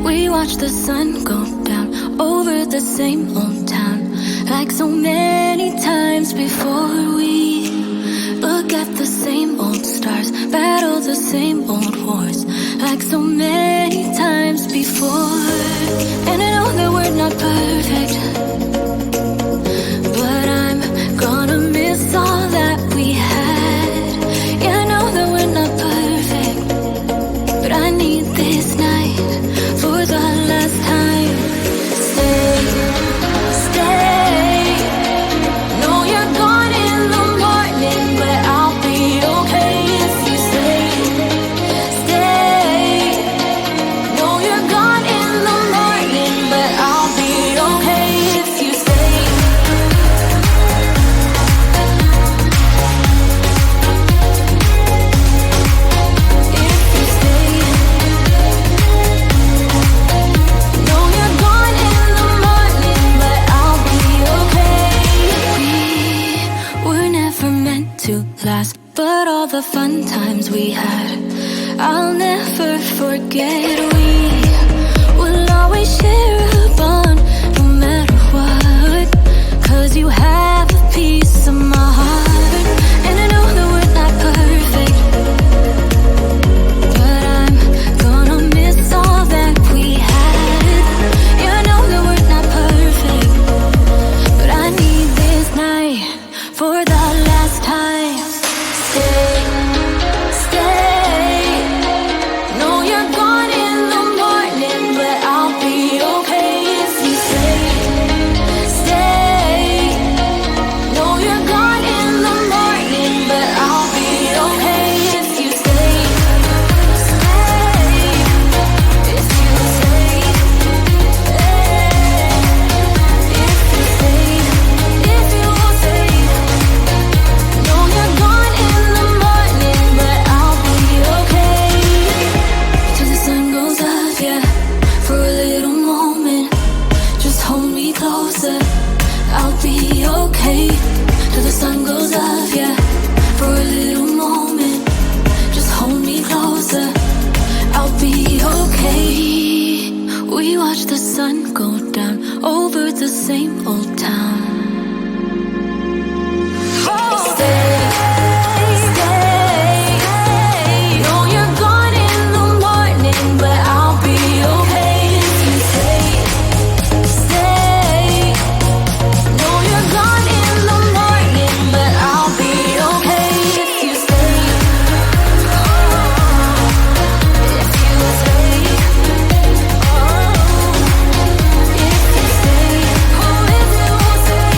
We watch the sun go down over the same old town, like so many times before. We look at the same old stars, battle the same old wars, like so many times before. And I know that we're not perfect, but I'm gonna miss all that we had. Yeah, I know that we're not perfect, but I need this night for the last time. Stay, stay. Know you're gone in the morning, but I'll be okay if you stay. Stay. Know you're gone in the morning, but I'll be okay if you stay. If you stay. Know you're gone in the morning, but I'll be okay. We were never meant to last, but all the fun times we had, I'll never forget. We will always share a bond, no matter what, 'cause you have a piece of my heart. And I know that we're not perfect, but I'm gonna miss all that we had. Yeah, I know that we're not perfect, but I need this night for the last time. Stay, stay. Know you're gone in the morning, but I'll be okay if you stay. Stay. Know you're gone in the morning, but I'll be okay if you stay. Stay. If you stay. If you stay. If you stay. Know you're gone in the morning, but I'll be okay. Till the sun goes up, yeah, for a little moment. Just hold me closer, I'll be okay. Till the sun goes up, yeah, for a little moment. Just hold me closer, I'll be okay. We watch the sun go down over the same old town. Stay, stay. Know you're gone in the morning, but I'll be okay if you stay. Stay. Know you're gone in the morning, but I'll be okay if you stay. If you stay. If you stay. Oh, if you stay.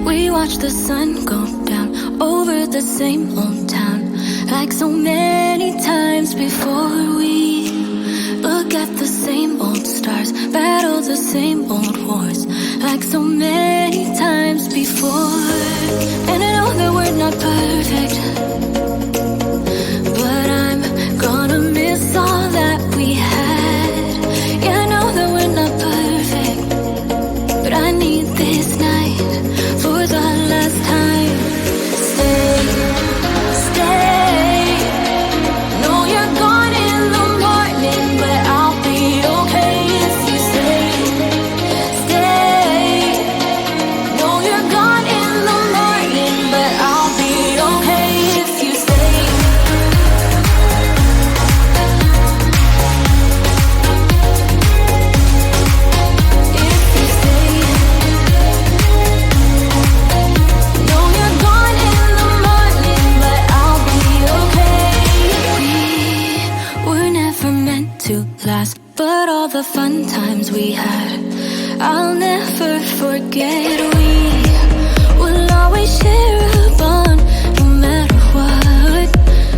We watch the sun go down over the same old town, like so many times before. We look at the same old stars, battle the same old wars, like so many times before. And I know that we're not perfect, but I'm gonna miss all that we had. Yeah, I know that we're not perfect, but I need this night for the last time. Stay, stay. No, you're gone in the morning, but I'll be okay if you stay, stay. No, you're gone in the morning, but I'll be okay if you stay. If you stay. No, you're gone in the morning, but I'll be okay. We were never meant to last, but all the fun times we had, I'll never forget. We will always share a bond, no matter what,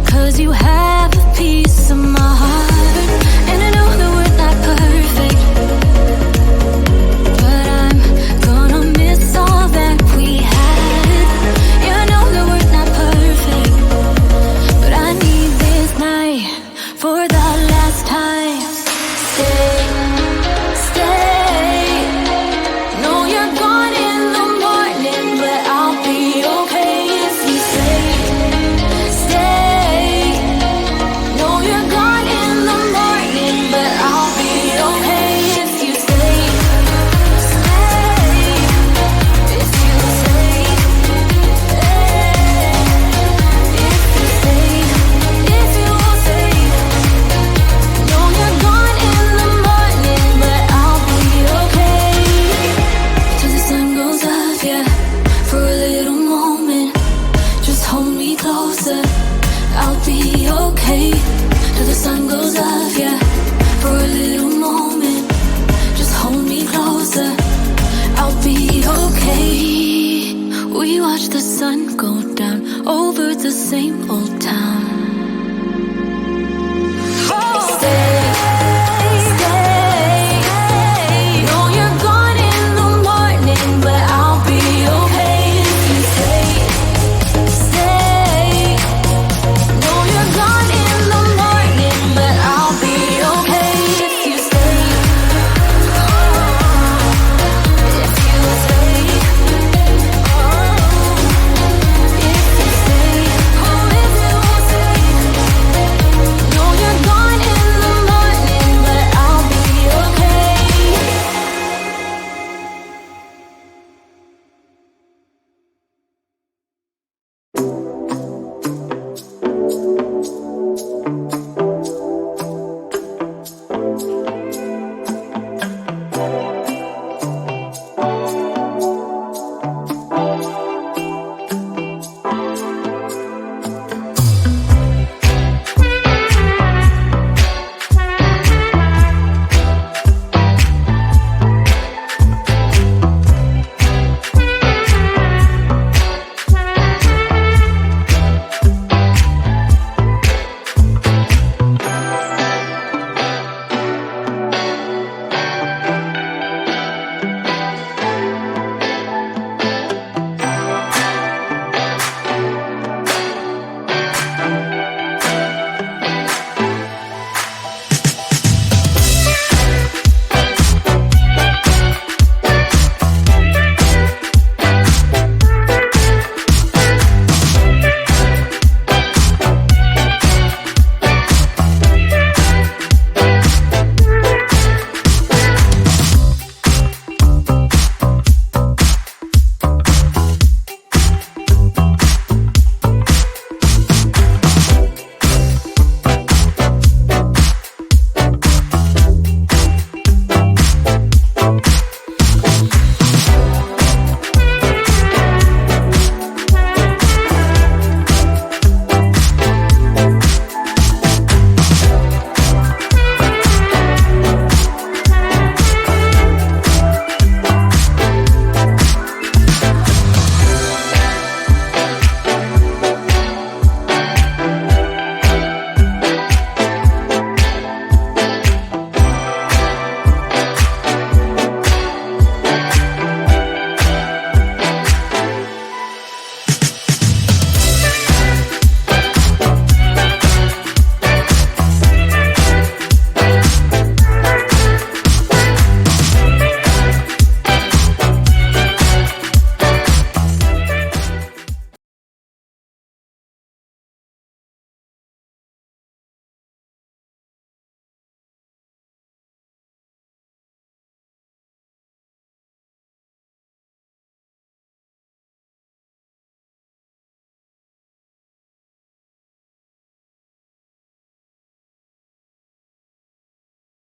'cause you have a piece of my heart. And I know that we're not perfect, but I'm gonna miss all that we had. Yeah, I know that we're not perfect, but I need this night for the last time. Stay, stay. No, you're gone in the morning, but I'll be okay if you stay, stay. No, you're gone in the morning, but I'll be okay if you stay, stay. If you stay, if you stay, if you stay. No, you're gone in the morning, but I'll be okay. Till the sun goes up, yeah, for a little moment. Just hold me closer, I'll be okay. Till the sun goes up, yeah, for a little moment. Just hold me closer, I'll be okay. We watch the sun go down over the same old town.